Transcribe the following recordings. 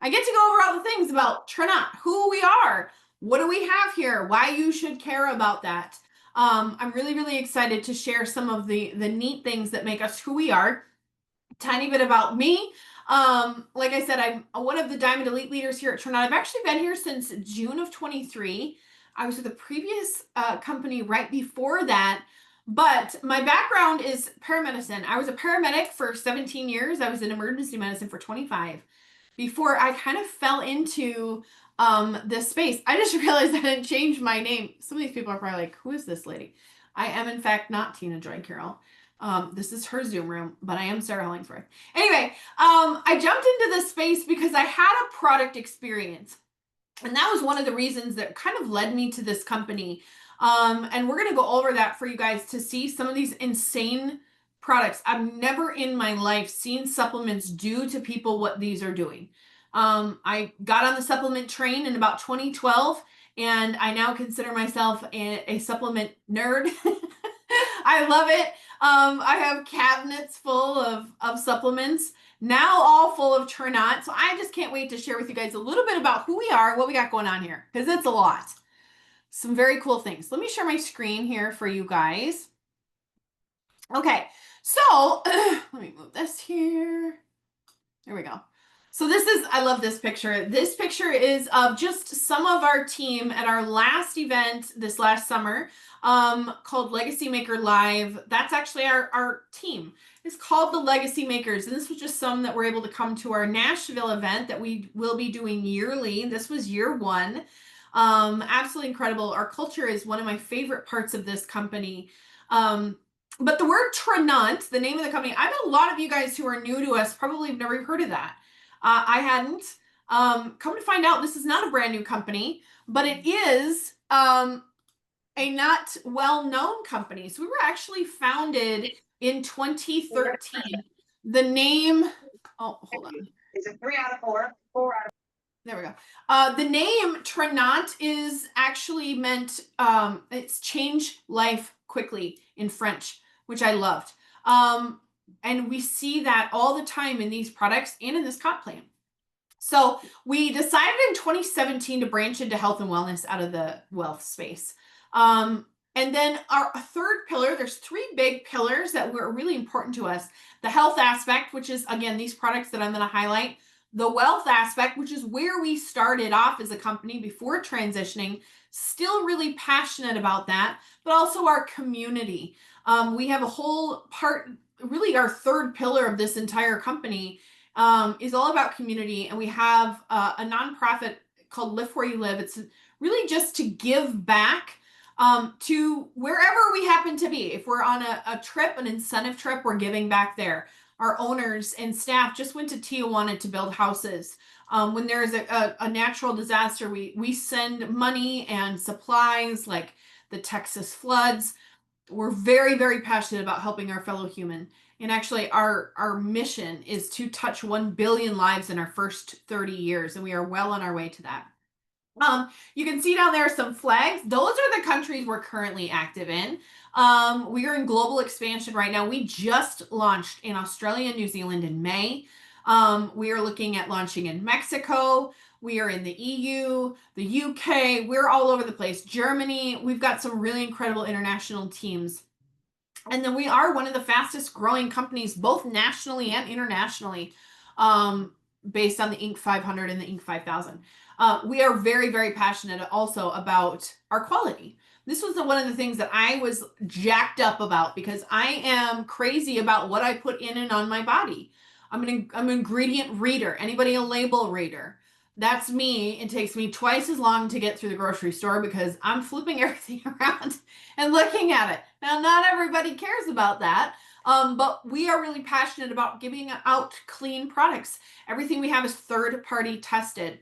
I get to go over all the things about Trinot, who we are, what do we have here, why you should care about that. I'm really, really excited to share some of the neat things that make us who we are. Tiny bit about me. Like I said, I'm one of the Diamond Elite leaders here at Trinot. I've actually been here since June of 23. I was with a previous company right before that, but my background is paramedicine. I was a paramedic for 17 years. I was in emergency medicine for 25 before I kind of fell into this space. I just realized I didn't change my name. Some of these people are probably like, who is this lady? I am, in fact, not Tina Joy Carroll. This is her Zoom room, but I am Sarah Hollingsworth. Anyway, I jumped into this space because I had a product experience. And that was one of the reasons that kind of led me to this company. And we're going to go over that for you guys to see some of these insane products. I've never in my life seen supplements do to people what these are doing. I got on the supplement train in about 2012, and I now consider myself a supplement nerd. I love it. I have cabinets full of supplements, now all full of Trinot. So I just can't wait to share with you guys a little bit about who we are, what we got going on here, because it's a lot. Some very cool things. Let me share my screen here for you guys. Okay, so let me move this here. There we go. So this is, I love this picture. This picture is of just some of our team at our last event this last summer, called Legacy Maker Live. That's actually our team. It's called the Legacy Makers. And this was just some that were able to come to our Nashville event that we will be doing yearly. This was year one. Absolutely incredible. Our culture is one of my favorite parts of this company. But the word Trinot, the name of the company, I bet a lot of you guys who are new to us probably have never heard of that. I hadn't. Come to find out, this is not a brand new company, but it is a not well-known company. So we were actually founded in 2013. The name, oh, hold on. It's a 3 out of 4, 4 out of. There we go. The name Trinot is actually meant, it's change life quickly in French, which I loved. And we see that all the time in these products and in this comp plan. So we decided in 2017 to branch into health and wellness out of the wealth space. And then our third pillar, there's three big pillars that were really important to us. The health aspect, which is, again, these products that I'm going to highlight. The wealth aspect, which is where we started off as a company before transitioning, still really passionate about that, but also our community. We have a whole part, really our third pillar of this entire company is all about community. And we have a nonprofit called Live Where You Live. It's really just to give back to wherever we happen to be. If we're on a trip, an incentive trip, we're giving back there. Our owners and staff just went to Tijuana to build houses. When there's a natural disaster, we send money and supplies like the Texas floods. We're very, very passionate about helping our fellow human. And actually, our mission is to touch 1 billion lives in our first 30 years, and we are well on our way to that. You can see down there some flags. Those are the countries we're currently active in. We are in global expansion right now. We just launched in Australia and New Zealand in May. We are looking at launching in Mexico. We are in the EU, the UK. We're all over the place. Germany. We've got some really incredible international teams. And then we are one of the fastest growing companies, both nationally and internationally, based on the Inc. 500 and the Inc. 5000. We are very, very passionate also about our quality. This was one of the things that I was jacked up about because I am crazy about what I put in and on my body. I'm an ingredient reader. Anybody a label reader? That's me. It takes me twice as long to get through the grocery store because I'm flipping everything around and looking at it. Now, not everybody cares about that. But we are really passionate about giving out clean products. Everything we have is third-party tested,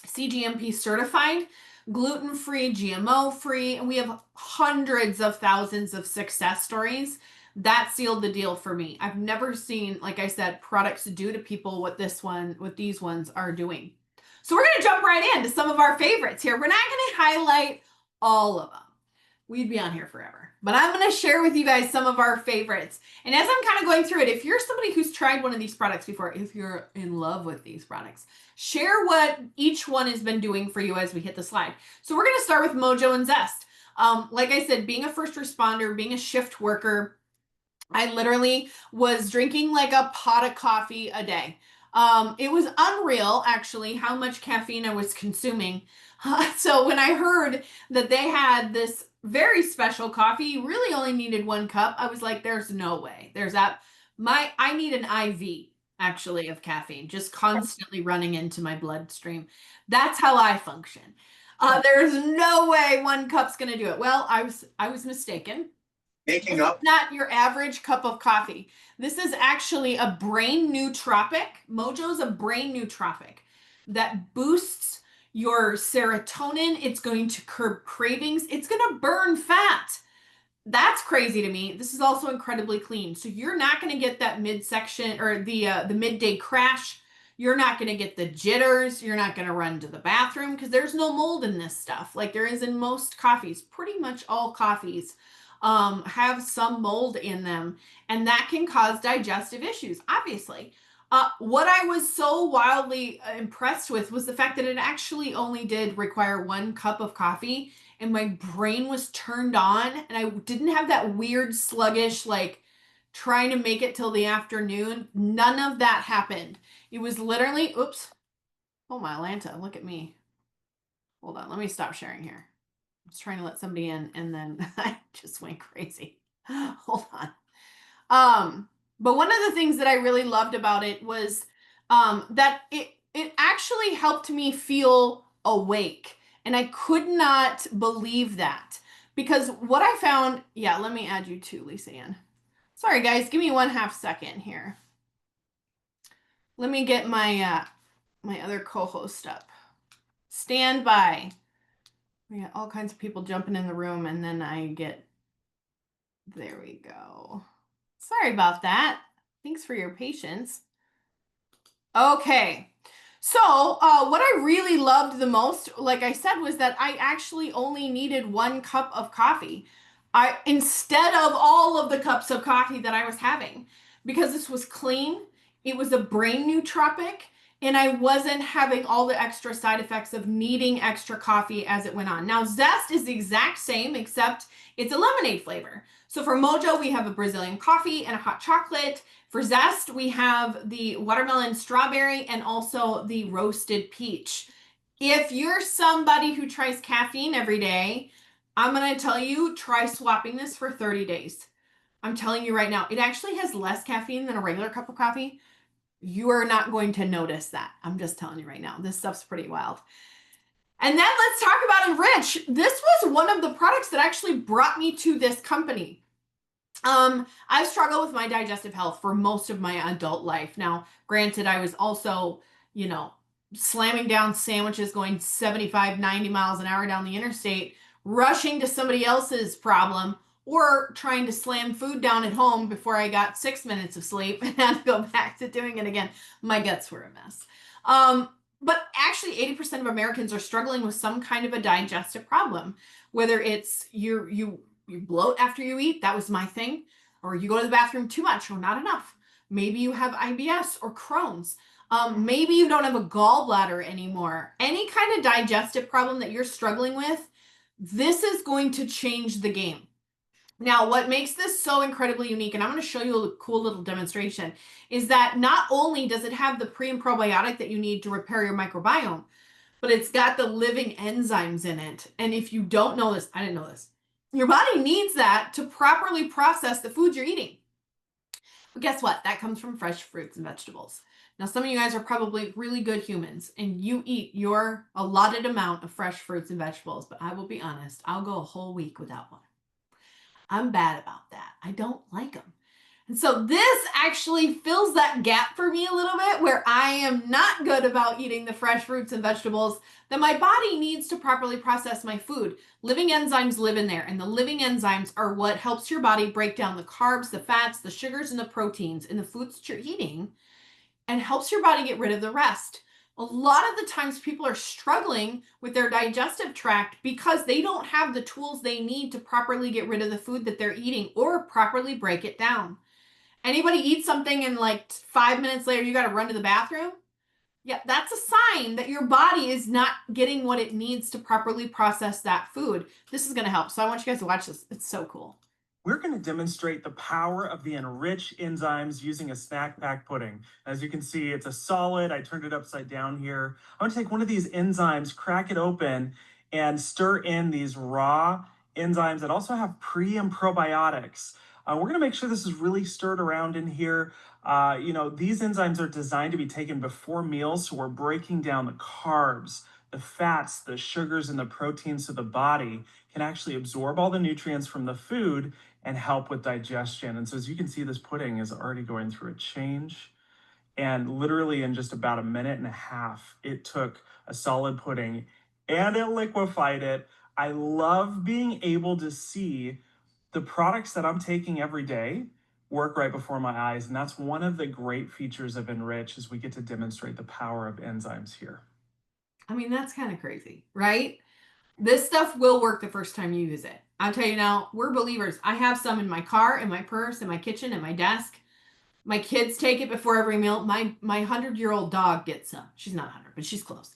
CGMP certified, gluten-free, GMO-free, and we have hundreds of thousands of success stories. That sealed the deal for me. I've never seen, like I said, products do to people what these ones are doing. So we're going to jump right into some of our favorites here. We're not going to highlight all of them. We'd be on here forever. but I'm going to share with you guys some of our favorites. And as I'm kind of going through it, if you're somebody who's tried one of these products before, if you're in love with these products, share what each one has been doing for you as we hit the slide. So we're going to start with Mojo and Zest. Like I said, being a first responder, being a shift worker, I literally was drinking like a pot of coffee a day. It was unreal, actually, how much caffeine I was consuming. So when I heard that they had this very special coffee, you really only needed 1 cup. I was like, there's no way. There's that. I need an IV actually of caffeine, just constantly running into my bloodstream. That's how I function. There's no way 1 cup's gonna do it. Well, I was mistaken. Making This is up. not your average cup of coffee. This is actually a brain nootropic. Mojo's a brain nootropic that boosts your serotonin. It's going to curb cravings. It's going to burn fat. That's crazy to me. This is also incredibly clean. So you're not going to get that midsection or the midday crash. You're not going to get the jitters. You're not going to run to the bathroom because there's no mold in this stuff like there is in most coffees. Pretty much all coffees have some mold in them, and that can cause digestive issues, obviously. What I was so wildly impressed with was the fact that it actually only did require 1 cup of coffee, and my brain was turned on, and I didn't have that weird, sluggish, like trying to make it till the afternoon. None of that happened. It was literally, oops, oh my Lanta, look at me. Hold on, let me stop sharing here. I was trying to let somebody in and then I just went crazy. Hold on. But one of the things that I really loved about it was that it actually helped me feel awake. And I could not believe that. Because what I found, yeah, let me add you too, Lisa Ann. Sorry guys, give me 1/2 second here. Let me get my other co-host up. Stand by. We got all kinds of people jumping in the room, and then I get, there we go. Sorry about that. Thanks for your patience. Okay. So, what I really loved the most, like I said, was that I actually only needed 1 cup of coffee. Instead of all of the cups of coffee that I was having, because this was clean, it was a brain nootropic, and I wasn't having all the extra side effects of needing extra coffee as it went on. Now, Zest is the exact same, except it's a lemonade flavor. So for Mojo, we have a Brazilian coffee and a hot chocolate. For Zest, we have the watermelon strawberry and also the roasted peach. If you're somebody who tries caffeine every day, I'm going to tell you, try swapping this for 30 days. I'm telling you right now, it actually has less caffeine than a regular cup of coffee. You are not going to notice that. I'm just telling you right now. This stuff's pretty wild. And then let's talk about Enrich. This was one of the products that actually brought me to this company. I've struggled with my digestive health for most of my adult life. Now, granted, I was also, slamming down sandwiches going 75, 90 miles an hour down the interstate, rushing to somebody else's problem, or trying to slam food down at home before I got 6 minutes of sleep and had to go back to doing it again. My guts were a mess. But actually, 80% of Americans are struggling with some kind of a digestive problem, whether it's you bloat after you eat. That was my thing. Or you go to the bathroom too much or not enough. Maybe you have IBS or Crohn's. Maybe you don't have a gallbladder anymore. Any kind of digestive problem that you're struggling with, this is going to change the game. Now, what makes this so incredibly unique, and I'm going to show you a cool little demonstration, is that not only does it have the pre and probiotic that you need to repair your microbiome, but it's got the living enzymes in it. And if you don't know this, I didn't know this, your body needs that to properly process the foods you're eating. But guess what? That comes from fresh fruits and vegetables. Now, some of you guys are probably really good humans and you eat your allotted amount of fresh fruits and vegetables, but I will be honest, I'll go a whole week without one. I'm bad about that. I don't like them. And so this actually fills that gap for me a little bit where I am not good about eating the fresh fruits and vegetables that my body needs to properly process my food. Living enzymes live in there, and the living enzymes are what helps your body break down the carbs, the fats, the sugars, and the proteins in the foods that you're eating and helps your body get rid of the rest. A lot of the times people are struggling with their digestive tract because they don't have the tools they need to properly get rid of the food that they're eating or properly break it down. Anybody eat something and like 5 minutes later you got to run to the bathroom? Yeah, that's a sign that your body is not getting what it needs to properly process that food. This is going to help. So I want you guys to watch this. It's so cool. We're going to demonstrate the power of the enriched enzymes using a snack pack pudding. As you can see, it's a solid. I turned it upside down here. I'm going to take one of these enzymes, crack it open, and stir in these raw enzymes that also have pre and probiotics. We're going to make sure this is really stirred around in here. These enzymes are designed to be taken before meals, so we're breaking down the carbs, the fats, the sugars, and the proteins so the body can actually absorb all the nutrients from the food and help with digestion. And so as you can see, this pudding is already going through a change. And literally in just about a minute and a half, it took a solid pudding and it liquefied it. I love being able to see the products that I'm taking every day work right before my eyes. And that's one of the great features of Enrich is we get to demonstrate the power of enzymes here. I mean, that's kind of crazy, right? This stuff will work the first time you use it. I'll tell you now, we're believers. I have some in my car, in my purse, in my kitchen, in my desk. My kids take it before every meal. My 100-year-old dog gets some. She's not 100, but she's close.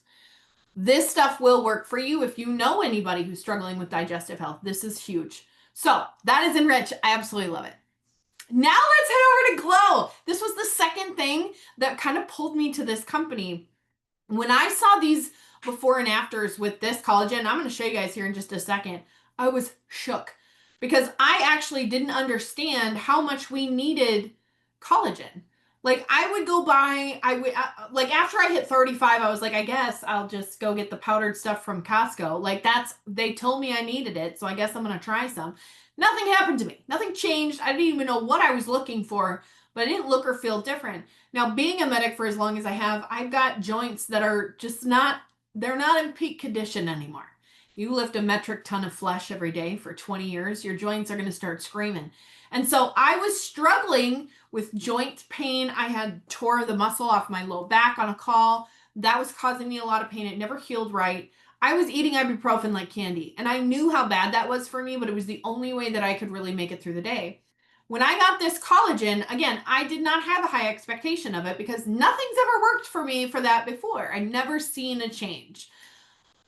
This stuff will work for you if you know anybody who's struggling with digestive health. This is huge. So that is Enrich. I absolutely love it. Now let's head over to Glow. This was the second thing that kind of pulled me to this company. When I saw these before and afters with this collagen, I'm going to show you guys here in just a second, I was shook because I actually didn't understand how much we needed collagen. Like I would go buy, like after I hit 35, I was like, I guess I'll just go get the powdered stuff from Costco. Like they told me I needed it. So I guess I'm going to try some. Nothing happened to me. Nothing changed. I didn't even know what I was looking for, but I didn't look or feel different. Now, being a medic for as long as I have, I've got joints that are just they're not in peak condition anymore. You lift a metric ton of flesh every day for 20 years, your joints are going to start screaming. And so I was struggling with joint pain. I had tore the muscle off my low back on a call. That was causing me a lot of pain. It never healed right. I was eating ibuprofen like candy, and I knew how bad that was for me, but it was the only way that I could really make it through the day. When I got this collagen, again, I did not have a high expectation of it because nothing's ever worked for me for that before. I've never seen a change.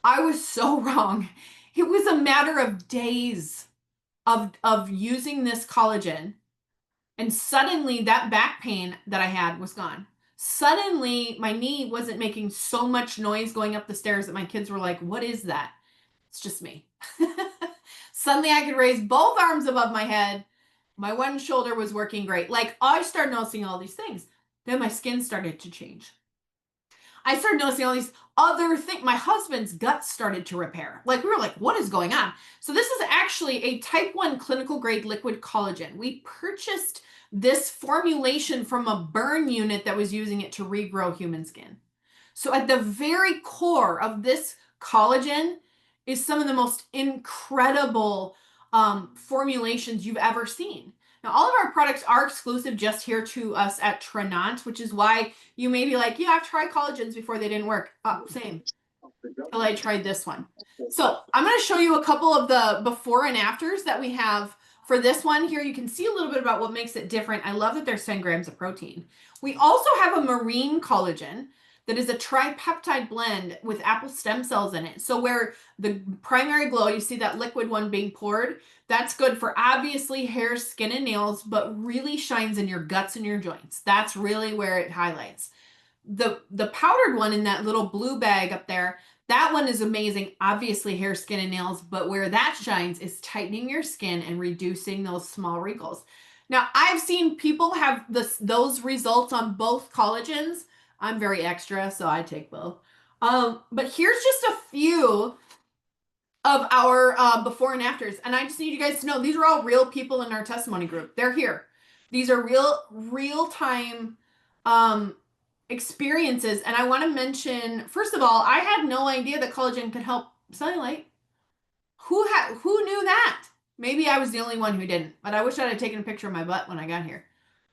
I was so wrong. It was a matter of days of using this collagen, and suddenly that back pain that I had was gone. Suddenly my knee wasn't making so much noise going up the stairs that my kids were like, "What is that?" It's just me. Suddenly I could raise both arms above my head. My one shoulder was working great. Like I started noticing all these things. Then my skin started to change. I started noticing all these other things. My husband's guts started to repair. Like we were like, what is going on? So this is actually a type 1 clinical grade liquid collagen. We purchased this formulation from a burn unit that was using it to regrow human skin. So at the very core of this collagen is some of the most incredible formulations you've ever seen. Now, all of our products are exclusive just here to us at Trenant, which is why you may be like, yeah, I've tried collagens before, they didn't work. Same, till I tried this one. So I'm going to show you a couple of the before and afters that we have for this one here. You can see a little bit about what makes it different. I love that there's 10 grams of protein. We also have a marine collagen that is a tripeptide blend with apple stem cells in it. So where the primary glow, you see that liquid one being poured, that's good for obviously hair, skin, and nails, but really shines in your guts and your joints. That's really where it highlights. The powdered one in that little blue bag up there, that one is amazing. Obviously hair, skin, and nails, but where that shines is tightening your skin and reducing those small wrinkles. Now, I've seen people have those results on both collagens. I'm very extra, so I take both. But here's just a few of our before and afters. And I just need you guys to know these are all real people in our testimony group. They're here. These are real time experiences. And I want to mention, first of all, I had no idea that collagen could help cellulite. Who knew that? Maybe I was the only one who didn't, but I wish I had taken a picture of my butt when I got here.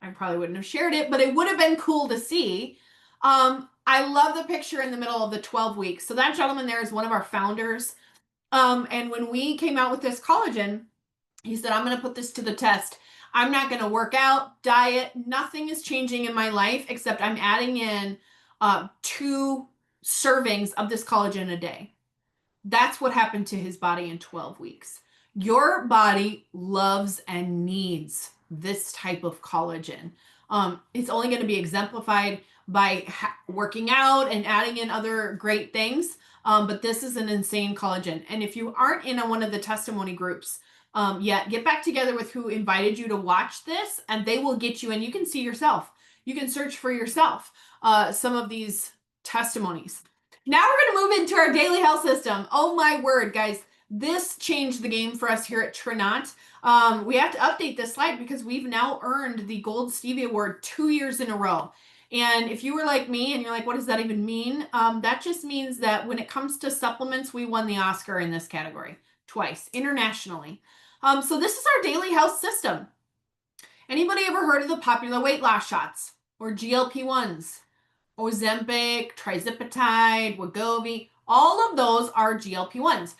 I probably wouldn't have shared it, but it would have been cool to see. I love the picture in the middle of the 12 weeks. So that gentleman there is one of our founders. And when we came out with this collagen, he said, I'm going to put this to the test. I'm not going to work out, diet. Nothing is changing in my life except I'm adding in 2 servings of this collagen a day. That's what happened to his body in 12 weeks. Your body loves and needs this type of collagen. It's only going to be exemplified by working out and adding in other great things. But this is an insane collagen. And if you aren't in one of the testimony groups yet, get back together with who invited you to watch this, and they will get you, and you can see yourself. You can search for yourself some of these testimonies. Now we're going to move into our daily health system. Oh my word, guys. This changed the game for us here at Trinont. We have to update this slide because we've now earned the Gold Stevie Award 2 years in a row. And if you were like me and you're like, what does that even mean? That just means that when it comes to supplements, we won the Oscar in this category twice internationally. So this is our daily health system. Anybody ever heard of the popular weight loss shots or GLP-1s? Ozempic, trizipatide, Wegovy, all of those are GLP-1s.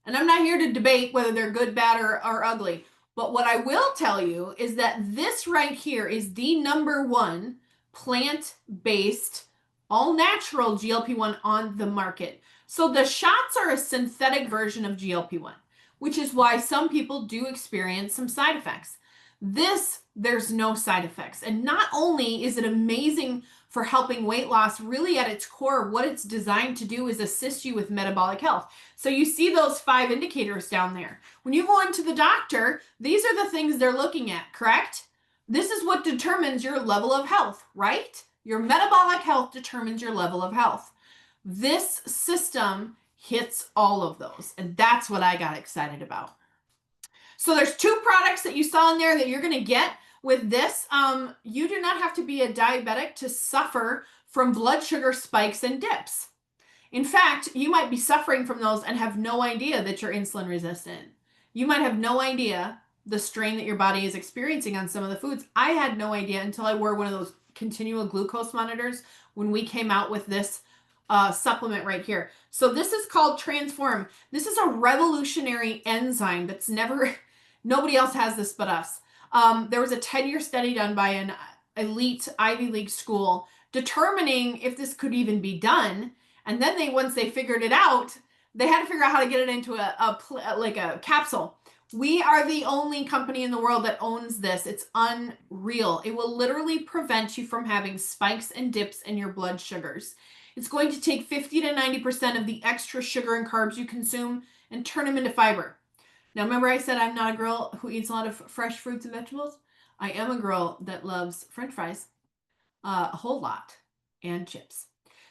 And I'm not here to debate whether they're good, bad, or ugly. But what I will tell you is that this right here is the #1 plant-based, all-natural GLP-1 on the market. So the shots are a synthetic version of GLP-1, which is why some people do experience some side effects. There's no side effects. And not only is it amazing for helping weight loss, really at its core, what it's designed to do is assist you with metabolic health. So you see those 5 indicators down there. When you go into the doctor, these are the things they're looking at, correct? This is what determines your level of health, right? Your metabolic health determines your level of health. This system hits all of those, and that's what I got excited about. So there's 2 products that you saw in there that you're going to get with this. You do not have to be a diabetic to suffer from blood sugar spikes and dips. In fact, you might be suffering from those and have no idea that you're insulin resistant. You might have no idea the strain that your body is experiencing on some of the foods. I had no idea until I wore one of those continual glucose monitors when we came out with this supplement right here. So this is called Transform. This is a revolutionary enzyme that's nobody else has this but us. There was a 10-year study done by an elite Ivy League school determining if this could even be done. And then once they figured it out, they had to figure out how to get it into a capsule. We are the only company in the world that owns this. It's unreal. It will literally prevent you from having spikes and dips in your blood sugars. It's going to take 50 to 90% of the extra sugar and carbs you consume and turn them into fiber. Now, remember I said I'm not a girl who eats a lot of fresh fruits and vegetables? I am a girl that loves French fries a whole lot and chips.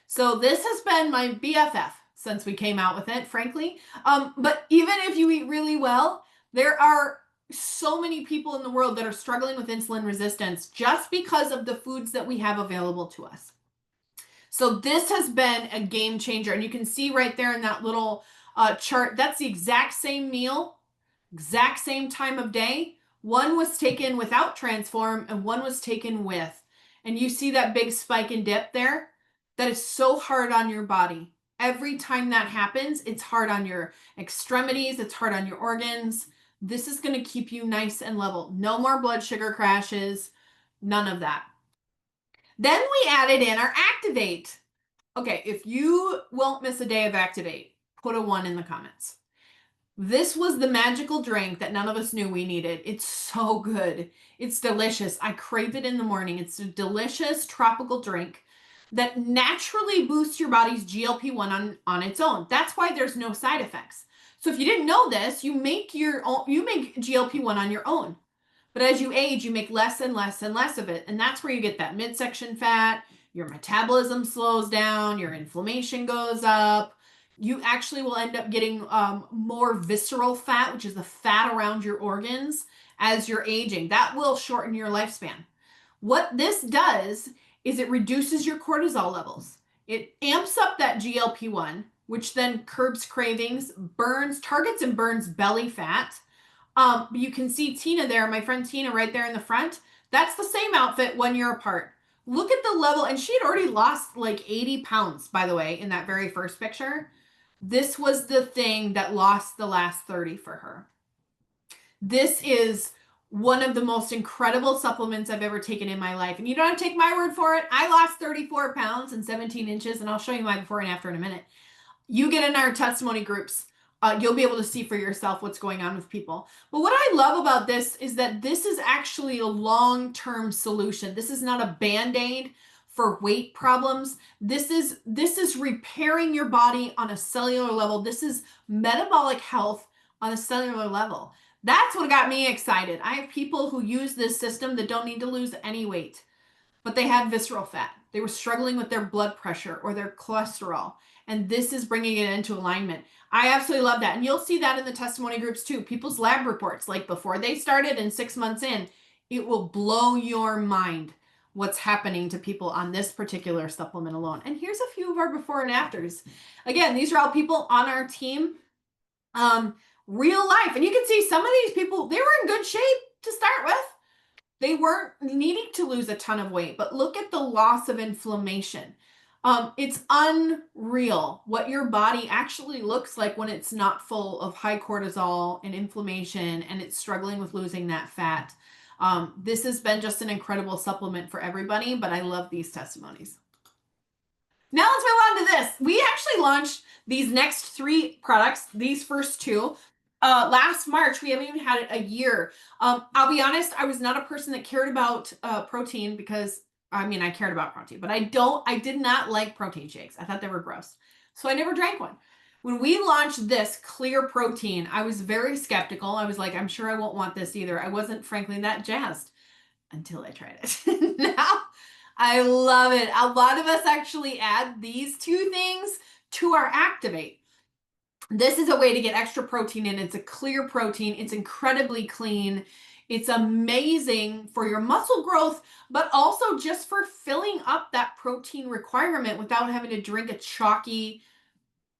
So this has been my BFF since we came out with it, frankly. But even if you eat really well, there are so many people in the world that are struggling with insulin resistance just because of the foods that we have available to us. So this has been a game changer. And you can see right there in that little chart, that's the exact same meal, exact same time of day. One was taken without Transform and one was taken with. And you see that big spike and dip there? That is so hard on your body. Every time that happens, it's hard on your extremities. It's hard on your organs. This is going to keep you nice and level. No more blood sugar crashes. None of that. Then we added in our Activate. Okay, if you won't miss a day of Activate, put a 1 in the comments. This was the magical drink that none of us knew we needed. It's so good. It's delicious. I crave it in the morning. It's a delicious tropical drink that naturally boosts your body's GLP-1 on its own. That's why there's no side effects. So if you didn't know this, you make GLP-1 on your own. But as you age, you make less and less and less of it. And that's where you get that midsection fat, your metabolism slows down, your inflammation goes up. You actually will end up getting more visceral fat, which is the fat around your organs as you're aging. That will shorten your lifespan. What this does is it reduces your cortisol levels. It amps up that GLP-1, which then curbs cravings, targets and burns belly fat. You can see Tina there, my friend Tina right there in the front. That's the same outfit 1 year apart. Look at the level, and she had already lost like 80 pounds, by the way, in that very first picture. This was the thing that lost the last 30 for her. This is one of the most incredible supplements I've ever taken in my life. And you don't have to take my word for it. I lost 34 pounds and 17 inches, and I'll show you my before and after in a minute. You get in our testimony groups. You'll be able to see for yourself what's going on with people. But what I love about this is that this is actually a long-term solution. This is not a band-aid for weight problems. This is repairing your body on a cellular level. This is metabolic health on a cellular level. That's what got me excited. I have people who use this system that don't need to lose any weight, but they had visceral fat. They were struggling with their blood pressure or their cholesterol, and this is bringing it into alignment. I absolutely love that. And you'll see that in the testimony groups too. People's lab reports, like before they started and 6 months in, it will blow your mind what's happening to people on this particular supplement alone. And here's a few of our before and afters. Again, these are all people on our team. Real life. And you can see some of these people, they were in good shape to start with. They weren't needing to lose a ton of weight, but look at the loss of inflammation. It's unreal what your body actually looks like when it's not full of high cortisol and inflammation and it's struggling with losing that fat. This has been just an incredible supplement for everybody, but I love these testimonies. Now let's move on to this. We actually launched these next 3 products, these first 2, last March. We haven't even had it a year. I'll be honest, I was not a person that cared about protein because, I mean, I cared about protein, but I did not like protein shakes. I thought they were gross. So I never drank one. When we launched this clear protein, I was very skeptical. I was like, I'm sure I won't want this either. I wasn't, frankly, that jazzed until I tried it. Now I love it. A lot of us actually add these 2 things to our Activate. This is a way to get extra protein in. It's a clear protein. It's incredibly clean. It's amazing for your muscle growth, but also just for filling up that protein requirement without having to drink a chalky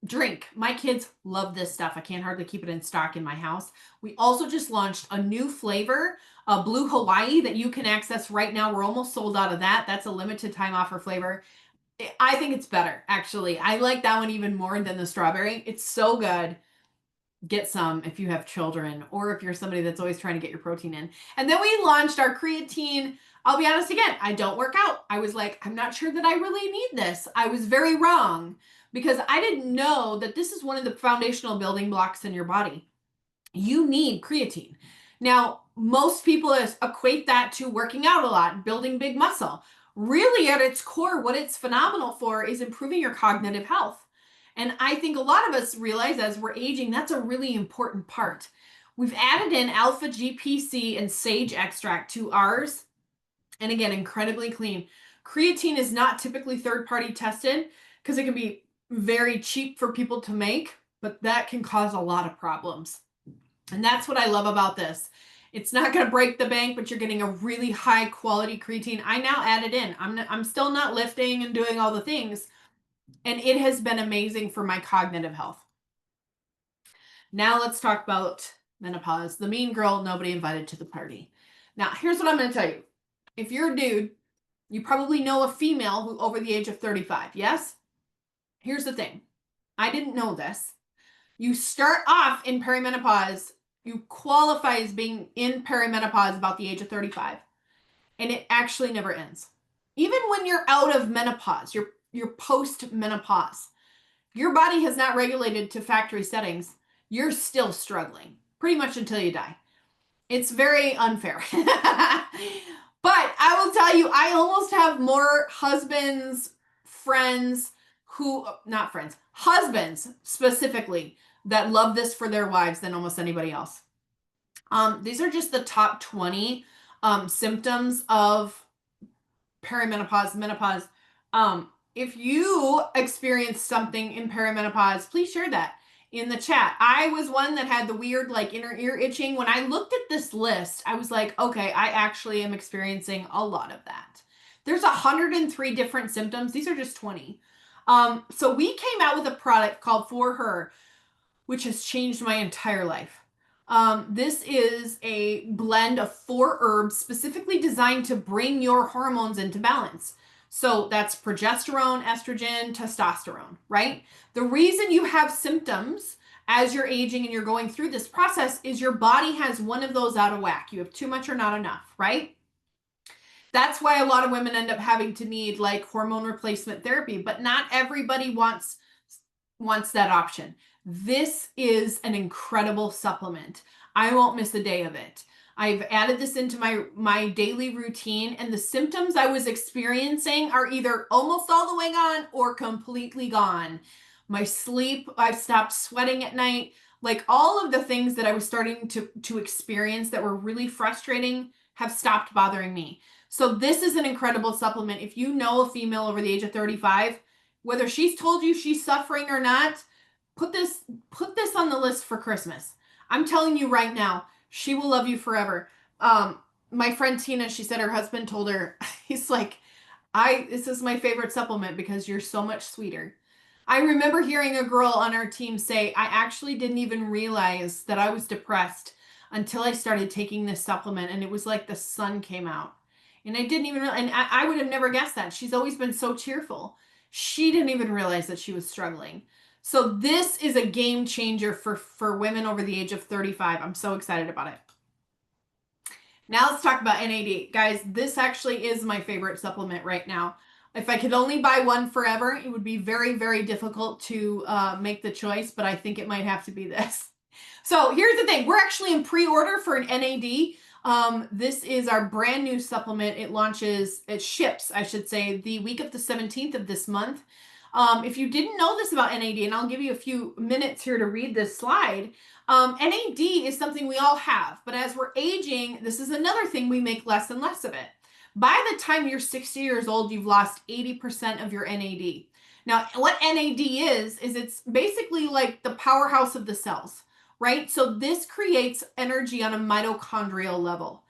drink. My kids love this stuff. I can't hardly keep it in stock in my house. We also just launched a new flavor, Blue Hawaii, that you can access right now. We're almost sold out of that. That's a limited time offer flavor. I think it's better, actually. I like that one even more than the strawberry. It's so good. Get some if you have children or if you're somebody that's always trying to get your protein in. And then we launched our creatine. I'll be honest again, I don't work out. I was like, I'm not sure that I really need this. I was very wrong because I didn't know that this is one of the foundational building blocks in your body. You need creatine. Now, most people equate that to working out a lot, building big muscle. Really, at its core, what it's phenomenal for is improving your cognitive health. And I think a lot of us realize as we're aging, that's a really important part. We've added in alpha GPC and sage extract to ours. And again, incredibly clean. Creatine is not typically third-party tested because it can be very cheap for people to make, but that can cause a lot of problems. And that's what I love about this. It's not going to break the bank, but you're getting a really high quality creatine. I now add it in. I'm still not lifting and doing all the things. And it has been amazing for my cognitive health. Now let's talk about menopause. The mean girl nobody invited to the party. Now, here's what I'm going to tell you. If you're a dude, you probably know a female who over the age of 35. Yes? Here's the thing. I didn't know this. You start off in perimenopause, you qualify as being in perimenopause about the age of 35, and it actually never ends. Even when you're out of menopause, you're post-menopause, your body has not regulated to factory settings. You're still struggling pretty much until you die. It's very unfair. But I will tell you, I almost have more husbands, friends who, not friends, husbands specifically, that love this for their wives than almost anybody else. These are just the top 20 symptoms of perimenopause, menopause. If you experience something in perimenopause, please share that in the chat. I was one that had the weird like inner ear itching. When I looked at this list, I was like, okay, I actually am experiencing a lot of that. There's 103 different symptoms. These are just 20. So we came out with a product called For Her, which has changed my entire life. This is a blend of 4 herbs specifically designed to bring your hormones into balance. So that's progesterone, estrogen, testosterone, right? The reason you have symptoms as you're aging and you're going through this process is your body has one of those out of whack. You have too much or not enough, right? That's why a lot of women end up having to need like hormone replacement therapy, but not everybody wants that option. This is an incredible supplement. I won't miss a day of it. I've added this into my daily routine, and the symptoms I was experiencing are either almost all the way gone or completely gone. My sleep, I've stopped sweating at night. Like all of the things that I was starting to experience that were really frustrating have stopped bothering me. So this is an incredible supplement. If you know a female over the age of 35, whether she's told you she's suffering or not, put this on the list for Christmas. I'm telling you right now, she will love you forever. My friend Tina, she said her husband told her, he's like, this is my favorite supplement because you're so much sweeter. I remember hearing a girl on our team say, I actually didn't even realize that I was depressed until I started taking this supplement, and it was like the sun came out. And I didn't even, and I would have never guessed that. She's always been so cheerful. She didn't even realize that she was struggling. So this is a game changer for women over the age of 35. I'm so excited about it. Now let's talk about NAD. Guys, this actually is my favorite supplement right now. If I could only buy one forever, it would be very, very difficult to make the choice, but I think it might have to be this. So here's the thing. We're actually in pre-order for an NAD. This is our brand new supplement. It ships, I should say, the week of the 17th of this month. If you didn't know this about NAD, and I'll give you a few minutes here to read this slide, NAD is something we all have, but as we're aging, this is another thing we make less and less of it. By the time you're 60 years old, you've lost 80% of your NAD. Now, what NAD is it's basically like the powerhouse of the cells, right? So this creates energy on a mitochondrial level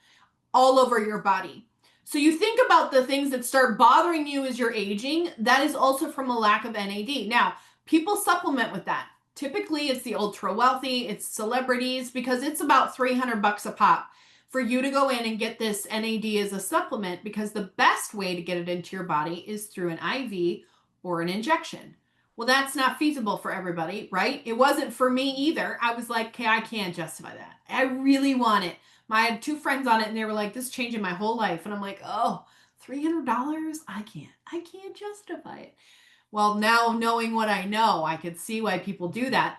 all over your body. So you think about the things that start bothering you as you're aging, that is also from a lack of NAD. Now, people supplement with that. Typically, it's the ultra wealthy, it's celebrities, because it's about $300 a pop for you to go in and get this NAD as a supplement, because the best way to get it into your body is through an IV or an injection. Well, that's not feasible for everybody, right? It wasn't for me either. I was like, okay, I can't justify that. I really want it. I had 2 friends on it and they were like, this is changing my whole life. And I'm like, oh, $300? I can't justify it. Well, now knowing what I know, I could see why people do that.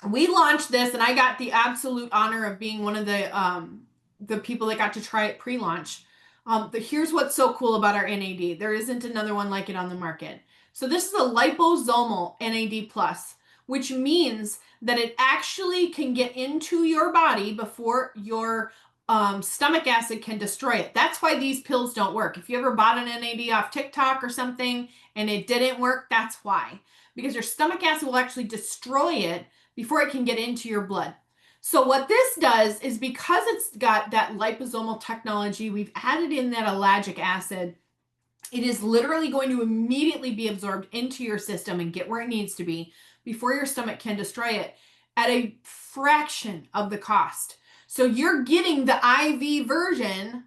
We launched this and I got the absolute honor of being one of the people that got to try it pre-launch. Here's what's so cool about our NAD. There isn't another one like it on the market. So this is a liposomal NAD plus, which means that it actually can get into your body before your stomach acid can destroy it. That's why these pills don't work. If you ever bought an NAD off TikTok or something and it didn't work, that's why. Because your stomach acid will actually destroy it before it can get into your blood. So what this does is, because it's got that liposomal technology, we've added in that ellagic acid. It is literally going to immediately be absorbed into your system and get where it needs to be before your stomach can destroy it at a fraction of the cost. So you're getting the IV version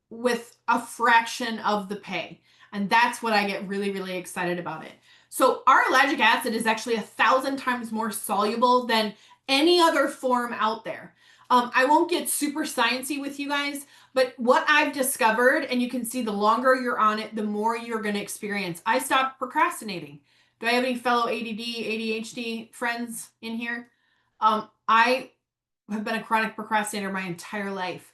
with a fraction of the pay. And that's what I get really, really excited about it. So our ellagic acid is actually 1,000 times more soluble than any other form out there. I won't get super sciencey with you guys, but what I've discovered, and you can see the longer you're on it, the more you're going to experience. I stopped procrastinating. Do I have any fellow ADD, ADHD friends in here? I have been a chronic procrastinator my entire life.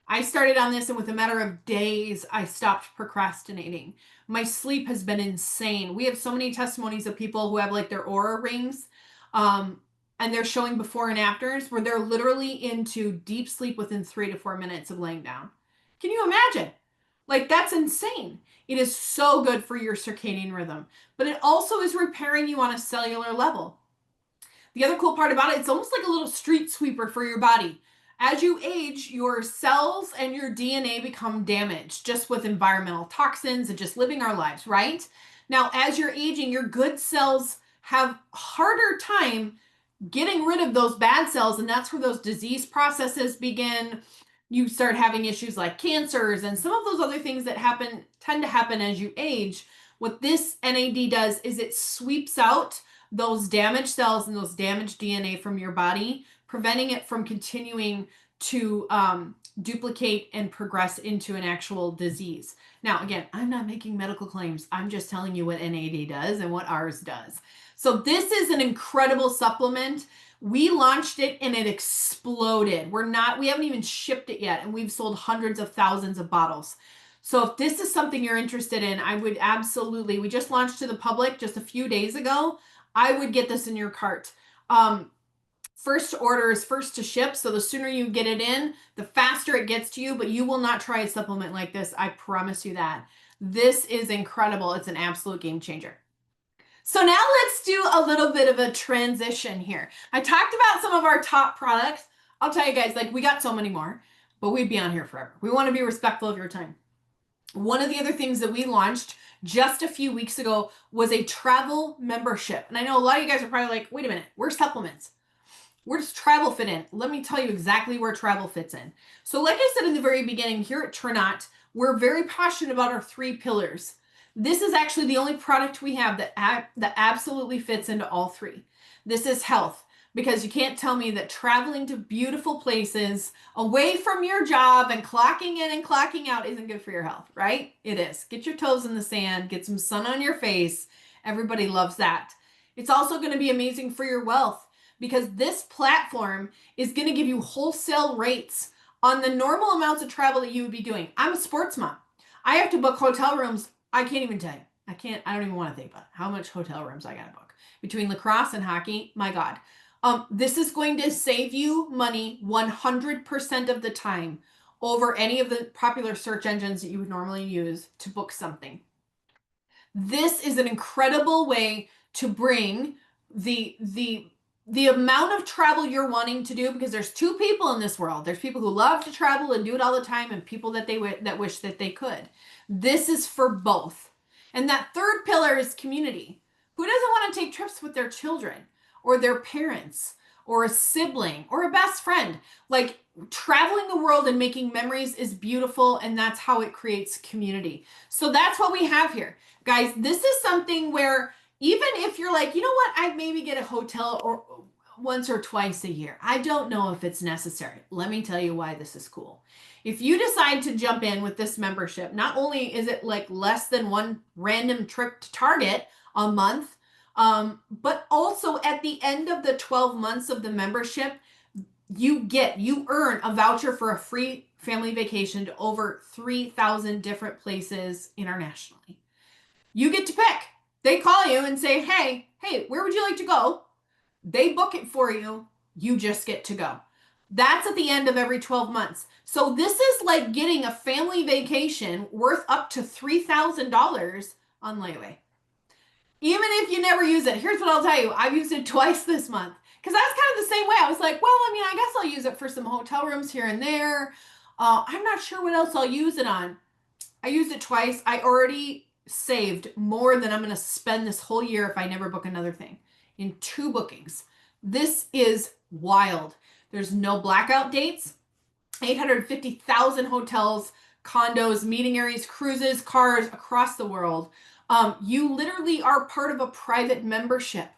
I started on this, and with a matter of days, I stopped procrastinating. My sleep has been insane. We have so many testimonies of people who have like their Aura rings, and they're showing before and afters where they're literally into deep sleep within 3 to 4 minutes of laying down. Can you imagine? Like, that's insane. It is so good for your circadian rhythm, but it also is repairing you on a cellular level. The other cool part about it, it's almost like a little street sweeper for your body. As you age, your cells and your DNA become damaged just with environmental toxins and just living our lives, right? Now, as you're aging, your good cells have harder time getting rid of those bad cells, and that's where those disease processes begin. You start having issues like cancers and some of those other things that tend to happen as you age. What this NAD does is it sweeps out those damaged cells and those damaged DNA from your body, preventing it from continuing to duplicate and progress into an actual disease. Now, again, I'm not making medical claims. I'm just telling you what NAD does and what ours does. So this is an incredible supplement. We launched it and it exploded. We haven't even shipped it yet, and we've sold hundreds of thousands of bottles. So if this is something you're interested in, I would absolutely, we just launched to the public just a few days ago. I would get this in your cart. First order is first to ship. So the sooner you get it in, the faster it gets to you, but you will not try a supplement like this. I promise you that. This is incredible. It's an absolute game changer. So now let's do a little bit of a transition here. I talked about some of our top products. I'll tell you guys, like we got so many more, but we'd be on here forever. We want to be respectful of your time. One of the other things that we launched just a few weeks ago was a travel membership. And I know a lot of you guys are probably like, wait a minute, where's supplements? Where does travel fit in? Let me tell you exactly where travel fits in. So like I said in the very beginning, here at Trinot, we're very passionate about our 3 pillars. This is actually the only product we have that absolutely fits into all 3. This is health, because you can't tell me that traveling to beautiful places away from your job and clocking in and clocking out isn't good for your health, right? It is. Get your toes in the sand, get some sun on your face. Everybody loves that. It's also going to be amazing for your wealth, because this platform is going to give you wholesale rates on the normal amounts of travel that you would be doing. I'm a sports mom. I have to book hotel rooms. I can't even tell you. I don't even want to think about how much hotel rooms I got to book. Between lacrosse and hockey, my God. This is going to save you money 100% of the time over any of the popular search engines that you would normally use to book something. This is an incredible way to bring the amount of travel you're wanting to do, because there's 2 people in this world. There's people who love to travel and do it all the time, and people that wish that they could. This is for both. And that 3rd pillar is community. Who doesn't want to take trips with their children or their parents or a sibling or a best friend? Like, traveling the world and making memories is beautiful, and that's how it creates community. So that's what we have here. Guys, this is something where even if you're like, you know what, I'd maybe get a hotel or once or twice a year. I don't know if it's necessary. Let me tell you why this is cool. If you decide to jump in with this membership, not only is it like less than one random trip to Target a month, but also at the end of the 12 months of the membership, you earn a voucher for a free family vacation to over 3,000 different places internationally. You get to pick. They call you and say, hey, where would you like to go? They book it for you. You just get to go. That's at the end of every 12 months. So this is like getting a family vacation worth up to $3,000 on layaway. Even if you never use it, here's what I'll tell you. I've used it twice this month, because I was kind of the same way. I was like, well, I mean, I guess I'll use it for some hotel rooms here and there. I'm not sure what else I'll use it on. I used it twice. I already saved more than I'm going to spend this whole year if I never book another thing in 2 bookings. This is wild. There's no blackout dates. 850,000 hotels, condos, meeting areas, cruises, cars across the world. You literally are part of a private membership.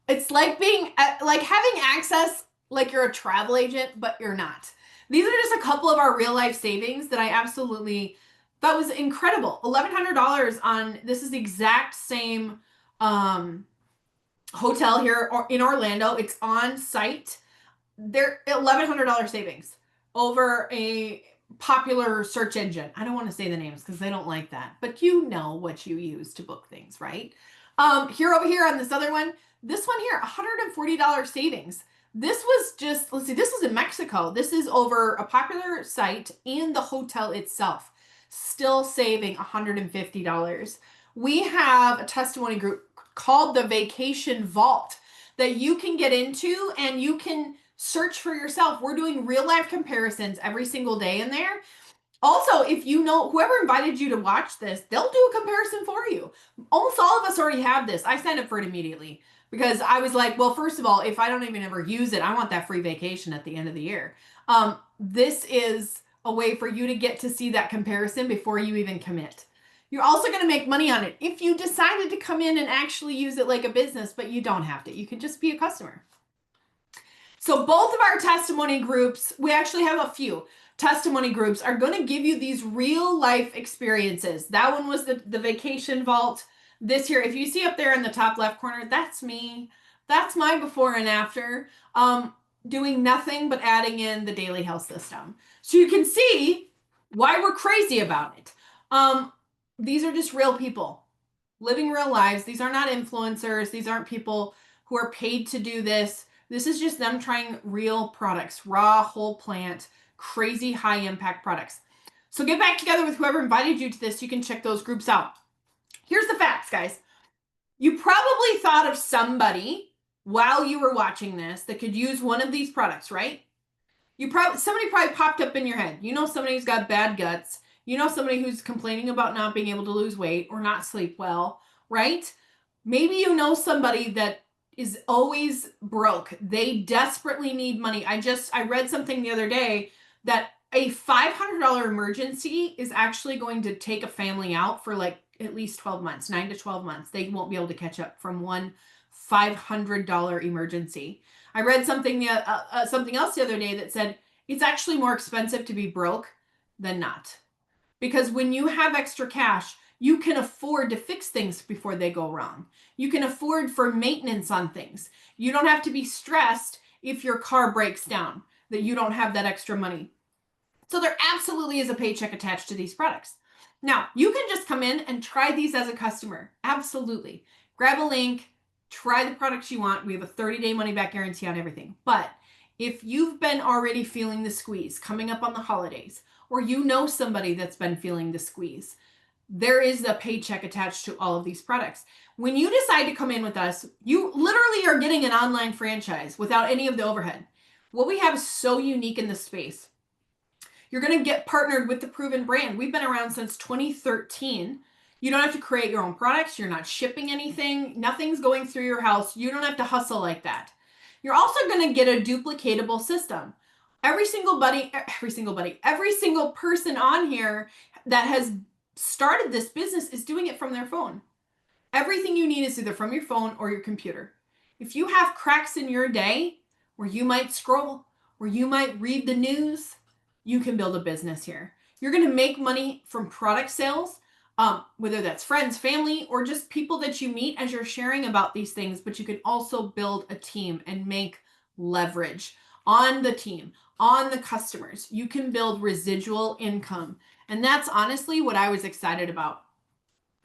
It's like being like having access like you're a travel agent, but you're not. These are just a couple of our real life savings that I absolutely thought was incredible. $1,100 on, this is the exact same hotel here in Orlando. It's on site. They're $1,100 savings over a popular search engine. I don't want to say the names because they don't like that, but you know what you use to book things, right? Over here on this other one, this one here, $140 savings. This was just, let's see, this was in Mexico. This is over a popular site and the hotel itself. Still saving $150. We have a testimony group called the Vacation Vault that you can get into and you can search for yourself. We're doing real life comparisons every single day in there. Also, if you know whoever invited you to watch this, they'll do a comparison for you. Almost all of us already have this. I signed up for it immediately because I was like, well, first of all, if I don't even ever use it, I want that free vacation at the end of the year. This is a way for you to get to see that comparison before you even commit. You're also going to make money on it if you decided to come in and actually use it like a business, but you don't have to. You can just be a customer. So both of our testimony groups, we actually have a few testimony groups, are going to give you these real life experiences. That one was the vacation vault. This here, if you see up there in the top left corner, that's me. That's my before and after. Doing nothing but adding in the daily health system. So you can see why we're crazy about it. These are just real people living real lives. These are not influencers. These aren't people who are paid to do this. This is just them trying real products, raw, whole plant, crazy high impact products. So get back together with whoever invited you to this. You can check those groups out. Here's the facts, guys. You probably thought of somebody while you were watching this that could use one of these products, right? Somebody probably popped up in your head. You know somebody who's got bad guts. You know somebody who's complaining about not being able to lose weight or not sleep well, right? Maybe you know somebody that is always broke. They desperately need money. I read something the other day that a $500 emergency is actually going to take a family out for like at least 12 months, 9 to 12 months. They won't be able to catch up from one $500 emergency. I read something else the other day that said it's actually more expensive to be broke than not. Because when you have extra cash, you can afford to fix things before they go wrong. You can afford for maintenance on things. You don't have to be stressed if your car breaks down, that you don't have that extra money. So there absolutely is a paycheck attached to these products. Now, you can just come in and try these as a customer. Absolutely. Grab a link, try the products you want. We have a 30-day money-back guarantee on everything. But if you've been already feeling the squeeze coming up on the holidays, or you know somebody that's been feeling the squeeze, there is a paycheck attached to all of these products. When you decide to come in with us, you literally are getting an online franchise without any of the overhead. What we have is so unique in this space. You're going to get partnered with the proven brand. We've been around since 2013. You don't have to create your own products. You're not shipping anything. Nothing's going through your house. You don't have to hustle like that. You're also going to get a duplicatable system. Every single person on here that has started this business is doing it from their phone. Everything you need is either from your phone or your computer. If you have cracks in your day where you might scroll, where you might read the news, you can build a business here. You're going to make money from product sales, whether that's friends, family, or just people that you meet as you're sharing about these things, but you can also build a team and make leverage on the team, on the customers. You can build residual income. And that's honestly what I was excited about.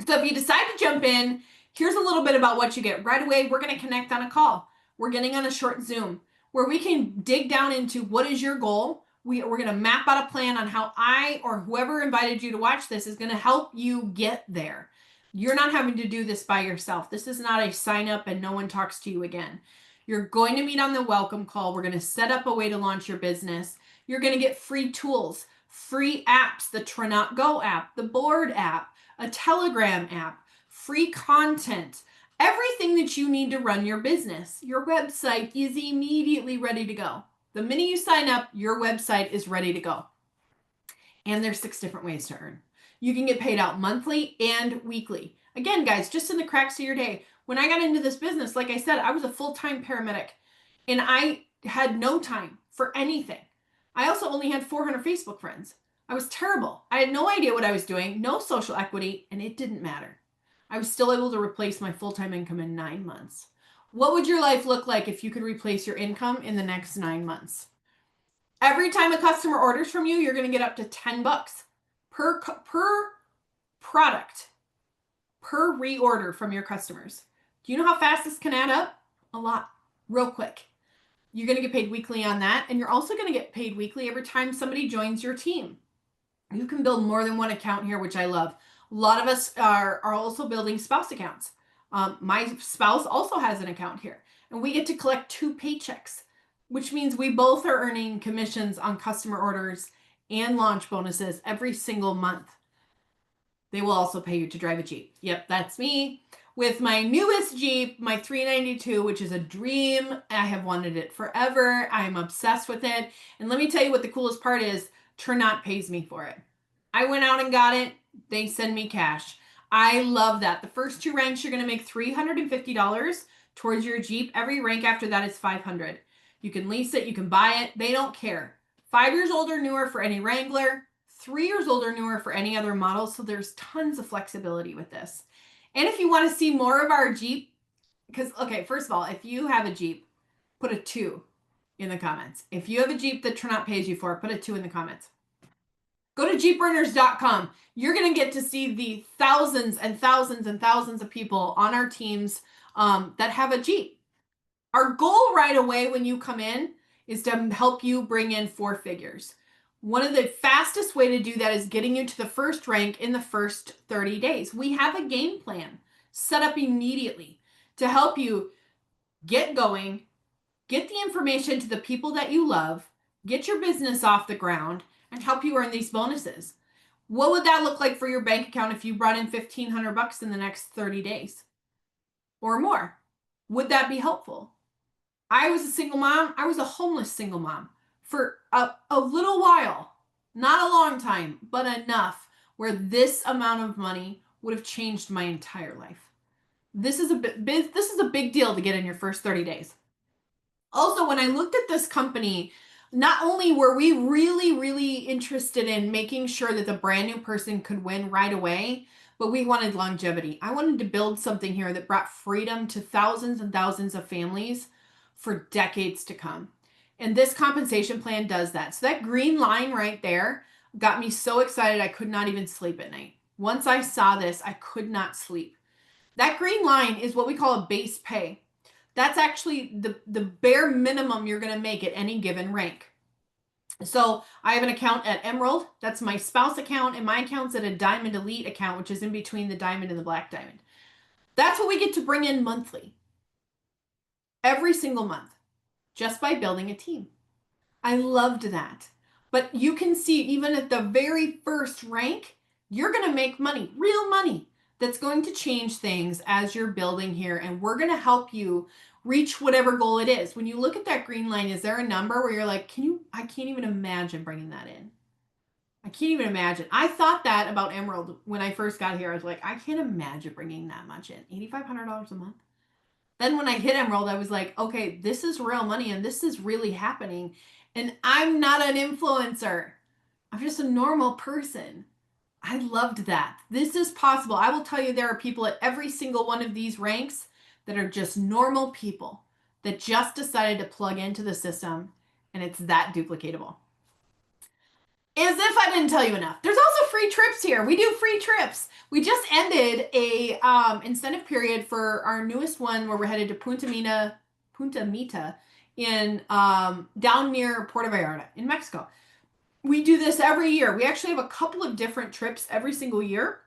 So if you decide to jump in, here's a little bit about what you get. Right away, we're going to connect on a call. We're getting on a short Zoom where we can dig down into what is your goal. We're going to map out a plan on how I or whoever invited you to watch this is going to help you get there. You're not having to do this by yourself. This is not a sign up and no one talks to you again. You're going to meet on the welcome call. We're going to set up a way to launch your business. You're going to get free tools, free apps, the Trinot Go app, the Board app, a Telegram app, free content, everything that you need to run your business. Your website is immediately ready to go. The minute you sign up, your website is ready to go. And there's 6 different ways to earn. You can get paid out monthly and weekly. Again, guys, just in the cracks of your day. When I got into this business, like I said, I was a full-time paramedic and I had no time for anything. I also only had 400 Facebook friends. I was terrible. I had no idea what I was doing, no social equity, and it didn't matter. I was still able to replace my full-time income in 9 months. What would your life look like if you could replace your income in the next 9 months? Every time a customer orders from you, you're going to get up to $10 per product, per reorder from your customers. Do you know how fast this can add up? A lot, real quick. You're going to get paid weekly on that, and you're also going to get paid weekly every time somebody joins your team. You can build more than one account here, which I love. A lot of us are also building spouse accounts. My spouse also has an account here, and we get to collect 2 paychecks, which means we both are earning commissions on customer orders and launch bonuses every single month. They will also pay you to drive a Jeep. Yep, that's me. with my newest Jeep, my 392, which is a dream. I have wanted it forever. I'm obsessed with it. And let me tell you what the coolest part is. Ternot pays me for it. I went out and got it. They send me cash. I love that. The first 2 ranks, you're going to make $350 towards your Jeep. Every rank after that is $500. You can lease it. You can buy it. They don't care. 5 years old or newer for any Wrangler. 3 years old or newer for any other model. So there's tons of flexibility with this. And if you want to see more of our Jeep, because, okay, first of all, if you have a Jeep, put a 2 in the comments. If you have a Jeep that Ternot pays you for, put a 2 in the comments. Go to jeeprunners.com. You're going to get to see the thousands and thousands and thousands of people on our teams that have a Jeep. Our goal right away when you come in is to help you bring in 4 figures. One of the fastest way to do that is getting you to the first rank in the first 30 days. We have a game plan set up immediately to help you get going, get the information to the people that you love, get your business off the ground, and help you earn these bonuses. What would that look like for your bank account if you brought in $1,500 in the next 30 days or more? Would that be helpful? I was a single mom. I was a homeless single mom for a little while, not a long time, but enough where this amount of money would have changed my entire life. This is a big deal to get in your first 30 days. Also, when I looked at this company, not only were we really, really interested in making sure that the brand new person could win right away, but we wanted longevity. I wanted to build something here that brought freedom to thousands and thousands of families for decades to come. And this compensation plan does that. So that green line right there got me so excited I could not even sleep at night. Once I saw this, I could not sleep. That green line is what we call a base pay. That's actually the bare minimum you're going to make at any given rank. So I have an account at Emerald. That's my spouse account, and my account's at a Diamond Elite account, which is in between the Diamond and the Black Diamond. That's what we get to bring in monthly. Every single month, just by building a team. I loved that. But you can see, even at the very first rank, you're going to make money, real money, that's going to change things as you're building here. And we're going to help you reach whatever goal it is. When you look at that green line, is there a number where you're like, I can't even imagine bringing that in. I can't even imagine. I thought that about Emerald when I first got here. I was like, I can't imagine bringing that much in. $8,500 a month. Then when I hit Emerald, I was like, okay, this is real money and this is really happening. And I'm not an influencer. I'm just a normal person. I loved that. This is possible. I will tell you, there are people at every single one of these ranks that are just normal people that just decided to plug into the system, and it's that duplicatable. As if I didn't tell you enough. There's also free trips here. We do free trips. We just ended a incentive period for our newest one where we're headed to Punta Mita in down near Puerto Vallarta in Mexico. We do this every year. We actually have a couple of different trips every single year.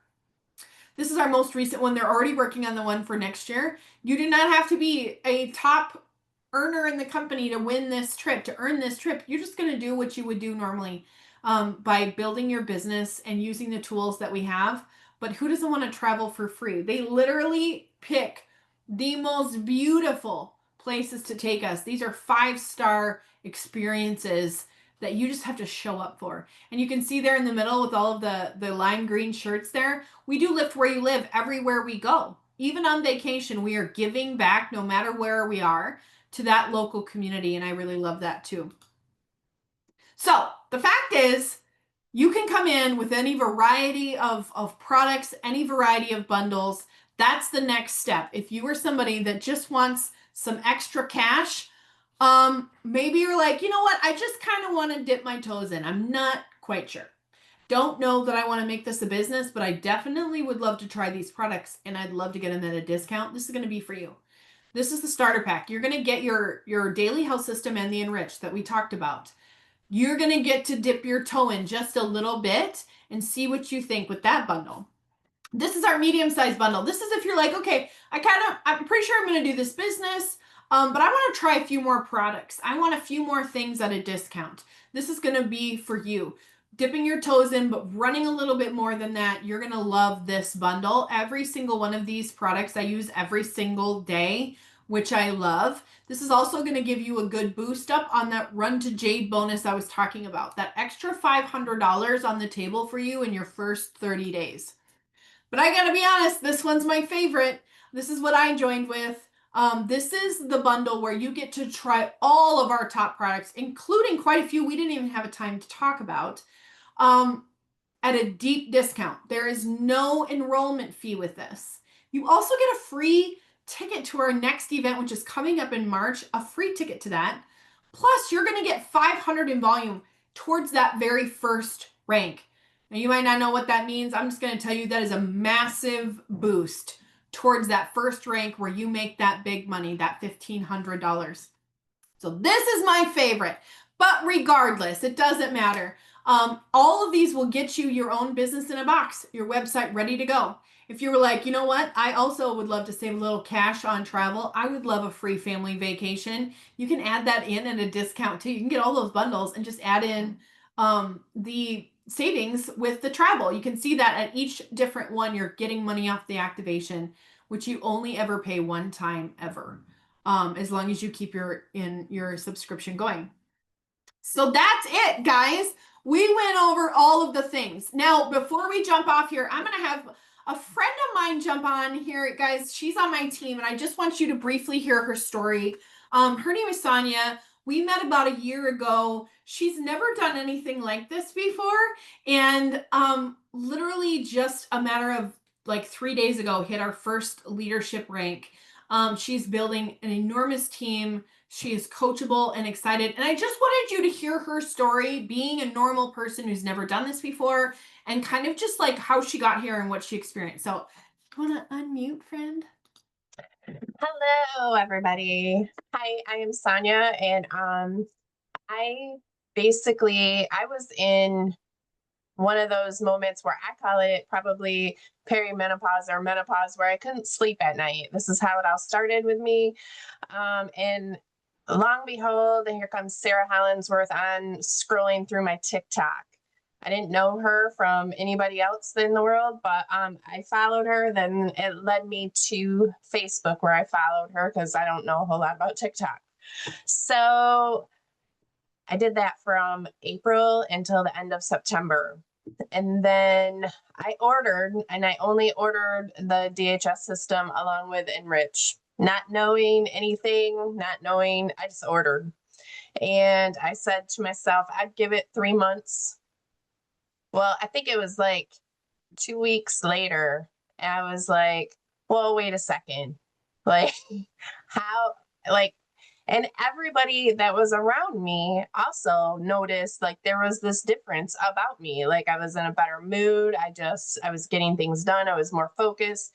This is our most recent one. They're already working on the one for next year. You do not have to be a top earner in the company to win this trip, to earn this trip. You're just going to do what you would do normally by building your business and using the tools that we have. But who doesn't want to travel for free? They literally pick the most beautiful places to take us. These are 5-star experiences that you just have to show up for. And you can see there in the middle with all of the lime green shirts there, we do lift where you live everywhere we go. Even on vacation, we are giving back no matter where we are to that local community. And I really love that too. So the fact is, you can come in with any variety of products, any variety of bundles. That's the next step. If you are somebody that just wants some extra cash, maybe you're like, you know what? I just kind of want to dip my toes in. I'm not quite sure. Don't know that I want to make this a business, but I definitely would love to try these products and I'd love to get them at a discount. This is going to be for you. This is the starter pack. You're going to get your daily health system and the enrich that we talked about. You're going to get to dip your toe in just a little bit and see what you think with that bundle. This is our medium-sized bundle. This is if you're like, okay, I'm pretty sure I'm going to do this business, but I want to try a few more products. I want a few more things at a discount. This is going to be for you. dipping your toes in, but running a little bit more than that, you're going to love this bundle. Every single one of these products I use every single day, which I love. This is also going to give you a good boost up on that Run to Jade bonus I was talking about. That extra $500 on the table for you in your first 30 days. But I gotta be honest, this one's my favorite. This is what I joined with. This is the bundle where you get to try all of our top products, including quite a few we didn't even have a time to talk about, at a deep discount. There is no enrollment fee with this. You also get a free ticket to our next event, which is coming up in March, a free ticket to that. Plus, you're going to get 500 in volume towards that very first rank. Now, you might not know what that means. I'm just going to tell you that is a massive boost towards that first rank where you make that big money, that $1,500. So this is my favorite. But regardless, it doesn't matter. All of these will get you your own business in a box, your website ready to go. If you were like, you know what, I also would love to save a little cash on travel. I would love a free family vacation. You can add that in at a discount too. You can get all those bundles and just add in the savings with the travel. You can see that at each different one, you're getting money off the activation, which you only ever pay one time ever, as long as you keep your subscription going. So that's it, guys. We went over all of the things. Now, before we jump off here, I'm going to have a friend of mine jump on here, guys. She's on my team, and I just want you to briefly hear her story. Her name is Sonia. We met about a year ago. She's never done anything like this before, and literally just a matter of like 3 days ago, hit our first leadership rank. She's building an enormous team. She is coachable and excited. And I just wanted you to hear her story, being a normal person who's never done this before, and kind of just like how she got here and what she experienced. So, you want to unmute, friend? Hello, everybody. Hi, I am Sonia, and I was in one of those moments where I call it probably perimenopause or menopause, where I couldn't sleep at night. This is how it all started with me. And long behold, here comes Sarah Hollinsworth on scrolling through my TikTok. I didn't know her from anybody else in the world, but I followed her. Then it led me to Facebook, where I followed her because I don't know a whole lot about TikTok. So I did that from April until the end of September. And then I only ordered the DHS system along with Enrich, not knowing anything, I just ordered. And I said to myself, I'd give it 3 months. Well, I think it was like 2 weeks later, and I was like, well, wait a second. Like, how, like, and everybody that was around me also noticed like there was this difference about me. Like, I was in a better mood. I was getting things done. I was more focused.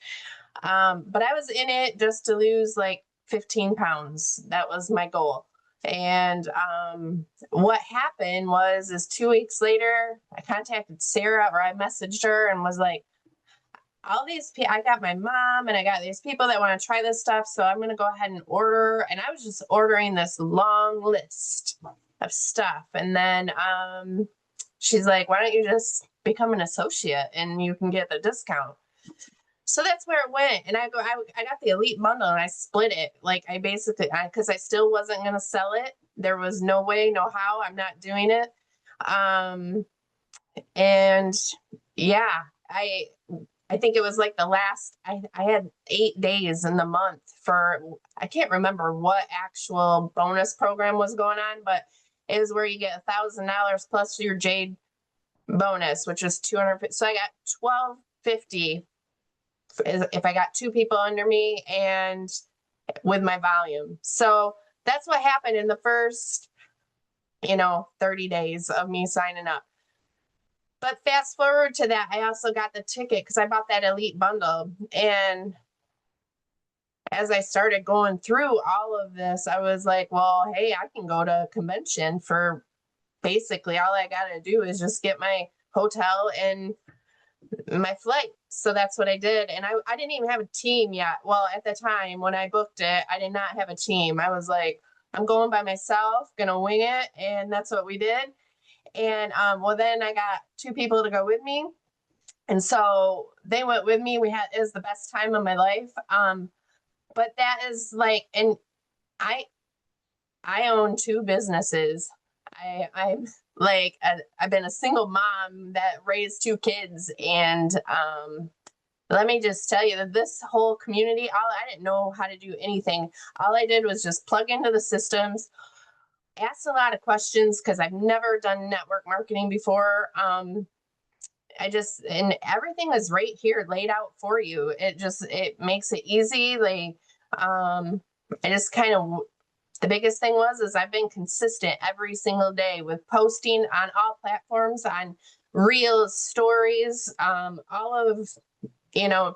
But I was in it just to lose like 15 pounds. That was my goal. And what happened is 2 weeks later, I contacted Sarah, or I messaged her and was like, all these people, I got my mom and I got these people that want to try this stuff. So I'm going to go ahead and order. And I was just ordering this long list of stuff. And then she's like, why don't you just become an associate and you can get the discount? So that's where it went. And I got the elite bundle and I split it. Like because I still wasn't going to sell it. There was no way, no how. I'm not doing it. And yeah, I think it was like the last, I had 8 days in the month I can't remember what actual bonus program was going on, but it was where you get $1,000 plus your Jade bonus, which is 250. So I got $1,250 if I got 2 people under me and with my volume. So that's what happened in the first, 30 days of me signing up. But fast forward to that, I also got the ticket because I bought that elite bundle. And as I started going through all of this, I was like, well, hey, I can go to a convention for basically all I got to do is just get my hotel and my flight. So that's what I did. And I didn't even have a team yet. Well, at the time when I booked it, I did not have a team. I was like, I'm going by myself, gonna wing it. And that's what we did. And well, then I got 2 people to go with me. And so they went with me. It was the best time of my life. But that is like, and I own 2 businesses. I'm like, I've been a single mom that raised 2 kids. And let me just tell you that this whole community, I didn't know how to do anything. All I did was just plug into the systems, asked a lot of questions because I've never done network marketing before. And everything is right here laid out for you. It makes it easy. Like, I just kind of, the biggest thing is I've been consistent every single day with posting on all platforms, on reels, stories, all of,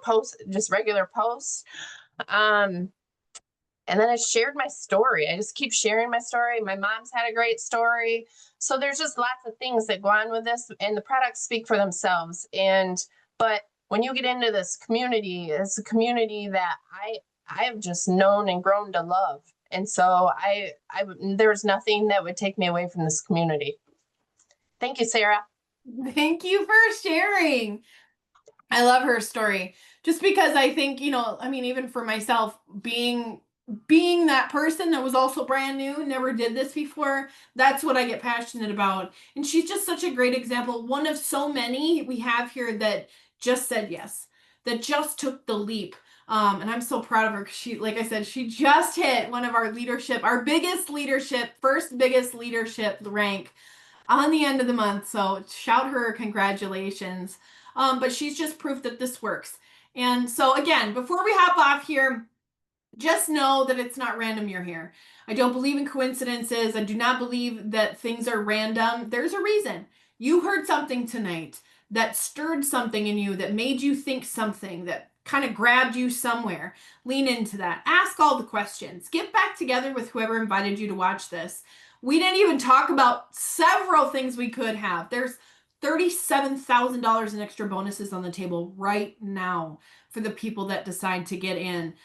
posts, just regular posts. And then I shared my story. I just keep sharing my story. My mom's had a great story. So there's just lots of things that go on with this, and the products speak for themselves. But when you get into this community, it's a community that I have just known and grown to love. And so there's nothing that would take me away from this community. Thank you, Sarah. Thank you for sharing. I love her story just because I think, I mean, even for myself, being that person that was also brand new, never did this before, that's what I get passionate about. And she's just such a great example, one of so many we have here that just said yes, that just took the leap. And I'm so proud of her because she, like I said, she just hit one of our first biggest leadership rank on the end of the month. So shout her congratulations. But she's just proof that this works. And so again, before we hop off here, just know that it's not random you're here. I don't believe in coincidences. I do not believe that things are random. There's a reason. You heard something tonight that stirred something in you, that made you think something, that kind of grabbed you somewhere. Lean into that. Ask all the questions. Get back together with whoever invited you to watch this. We didn't even talk about several things we could have. There's $37,000 in extra bonuses on the table right now for the people that decide to get in.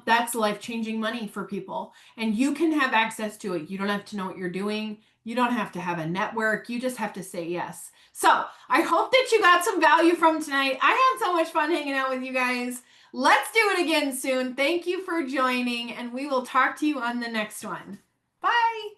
That's life-changing money for people, and you can have access to it. You don't have to know what you're doing. You don't have to have a network. You just have to say yes. So I hope that you got some value from tonight. I had so much fun hanging out with you guys. Let's do it again soon. Thank you for joining, and we will talk to you on the next one. Bye.